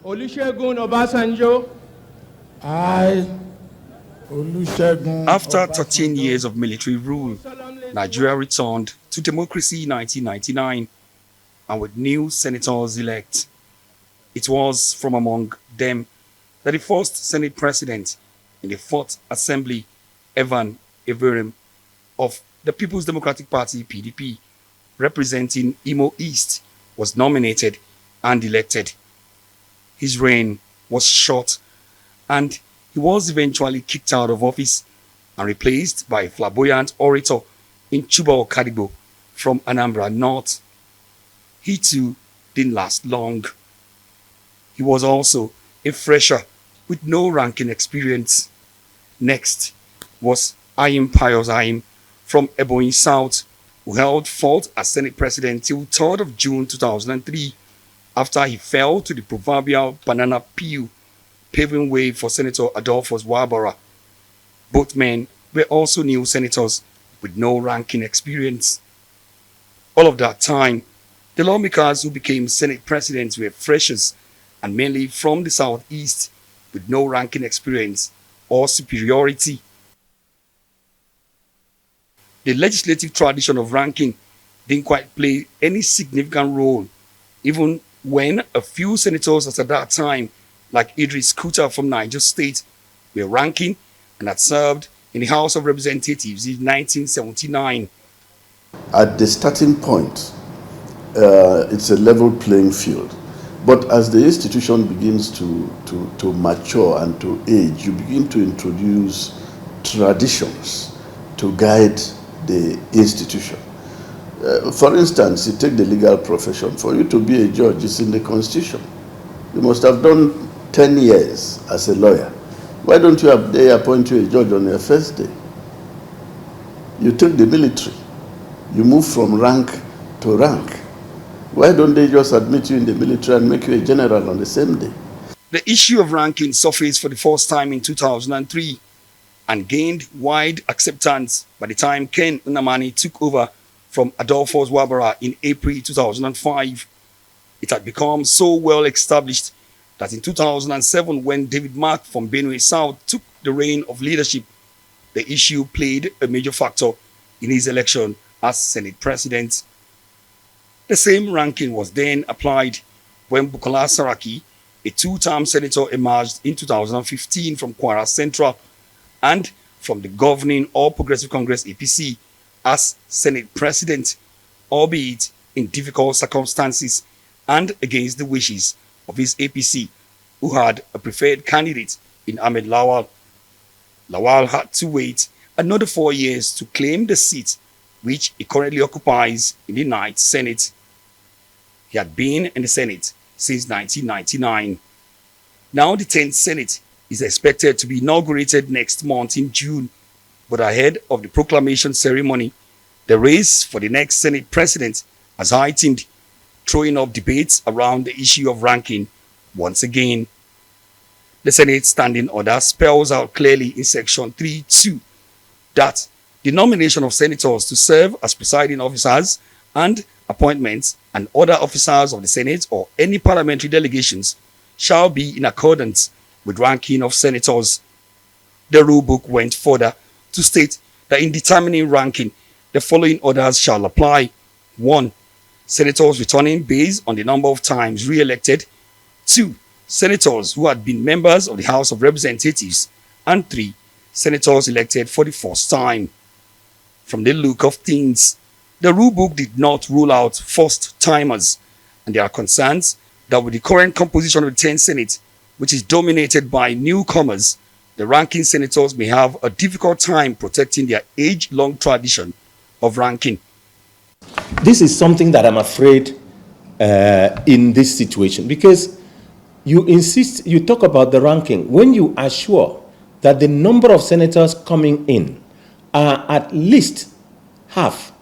Olusegun Obasanjo. I, Olusegun After 13 Obasanjo. years of military rule, Nigeria returned to democracy in 1999 and with new senators elect. It was from among them that the first Senate President in the 4th Assembly, Evan Everim of the People's Democratic Party (PDP), representing Imo East, was nominated and elected. His reign was short and he was eventually kicked out of office and replaced by a flamboyant orator in Chuba Okadigbo from Anambra North. He too didn't last long. He was also a fresher with no ranking experience. Next was Ayim Pius Ayim from Ebonyi South, who held forth as Senate President till 3rd of June 2003 after he fell to the proverbial banana peel, paving way for Senator Adolphus Wabara. Both men were also new senators with no ranking experience. All of that time, the lawmakers who became Senate presidents were freshers and mainly from the southeast with no ranking experience or superiority. The legislative tradition of ranking didn't quite play any significant role, even when a few senators at that time, like Idris Kuta from Niger State, were ranking and had served in the House of Representatives in 1979. At the starting point, it's a level playing field. But as the institution begins to mature and to age, you begin to introduce traditions to guide the institution. For instance, you take the legal profession. For you to be a judge, it's in the Constitution. You must have done 10 years as a lawyer. Why don't they appoint you a judge on your first day? You take the military. You move from rank to rank. Why don't they just admit you in the military and make you a general on the same day? The issue of ranking surfaced for the first time in 2003 and gained wide acceptance by the time Ken Nnamani took over from Adolphus Wabara in April 2005. It had become so well established that in 2007, when David Mark from Benue South took the reign of leadership, the issue played a major factor in his election as Senate President. The same ranking was then applied when Bukola Saraki, a two-term senator, emerged in 2015 from Kwara Central and from the governing All Progressive Congress APC as Senate President, albeit in difficult circumstances and against the wishes of his APC, who had a preferred candidate in Ahmed Lawal. Lawal had to wait another 4 years to claim the seat which he currently occupies in the 9th Senate. He had been in the Senate since 1999. Now the 10th Senate is expected to be inaugurated next month in June, but ahead of the proclamation ceremony, the race for the next Senate President has heightened, throwing up debates around the issue of ranking once again. The Senate Standing Order spells out clearly in Section 3.2 that the nomination of senators to serve as presiding officers and appointments and other officers of the Senate or any parliamentary delegations shall be in accordance with ranking of senators. The rule book went further to state that in determining ranking, the following orders shall apply. 1. Senators returning based on the number of times re-elected. 2. Senators who had been members of the House of Representatives. And 3. Senators elected for the first time. From the look of things, the rule book did not rule out first-timers, and there are concerns that with the current composition of the 10th Senate, which is dominated by newcomers, the ranking senators may have a difficult time protecting their age-long tradition of ranking. This is something that I'm afraid in this situation, because you talk about the ranking. When you are sure that the number of senators coming in are at least half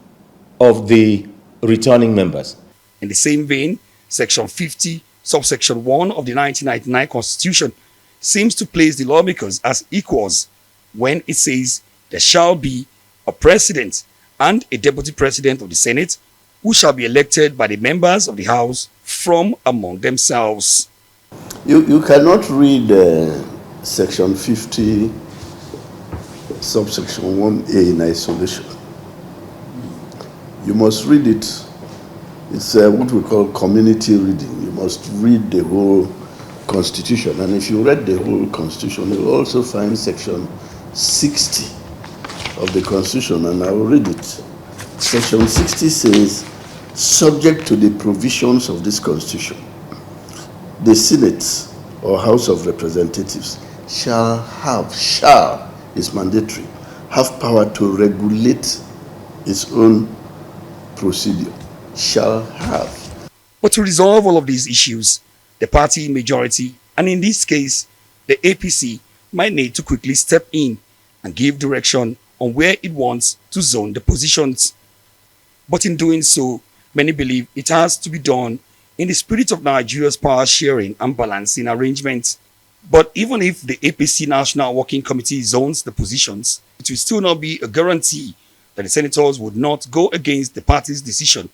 of the returning members. In the same vein, Section 50, subsection 1 of the 1999 Constitution seems to place the lawmakers as equals when it says there shall be a president and a deputy president of the Senate who shall be elected by the members of the House from among themselves. You cannot read Section 50, subsection 1A in isolation. You must read it. It's what we call community reading. You must read the whole Constitution. And if you read the whole Constitution, you'll also find Section 60 of the Constitution, and I will read it. Section 60 says, subject to the provisions of this Constitution, the Senate or House of Representatives shall is mandatory, have power to regulate its own procedure. Shall have. But to resolve all of these issues, the party majority, and in this case, the APC, might need to quickly step in and give direction on where it wants to zone the positions. But in doing so, many believe it has to be done in the spirit of Nigeria's power sharing and balancing arrangements. But even if the APC National Working Committee zones the positions, it will still not be a guarantee that the senators would not go against the party's decision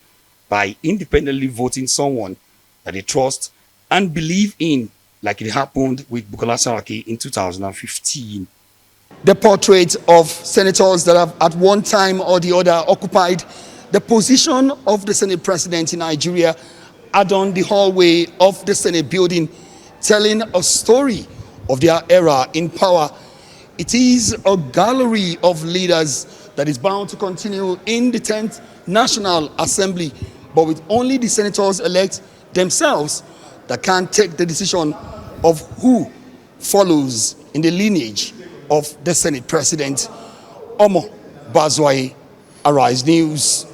by independently voting someone that they trust and believe in, like it happened with Bukola Saraki in 2015. The portrait of senators that have at one time or the other occupied the position of the Senate President in Nigeria adorn the hallway of the Senate building, telling a story of their era in power. It is a gallery of leaders that is bound to continue in the 10th National Assembly, but with only the senators elect themselves that can take the decision of who follows in the lineage of the Senate President. Omo Bazwai, Arise News.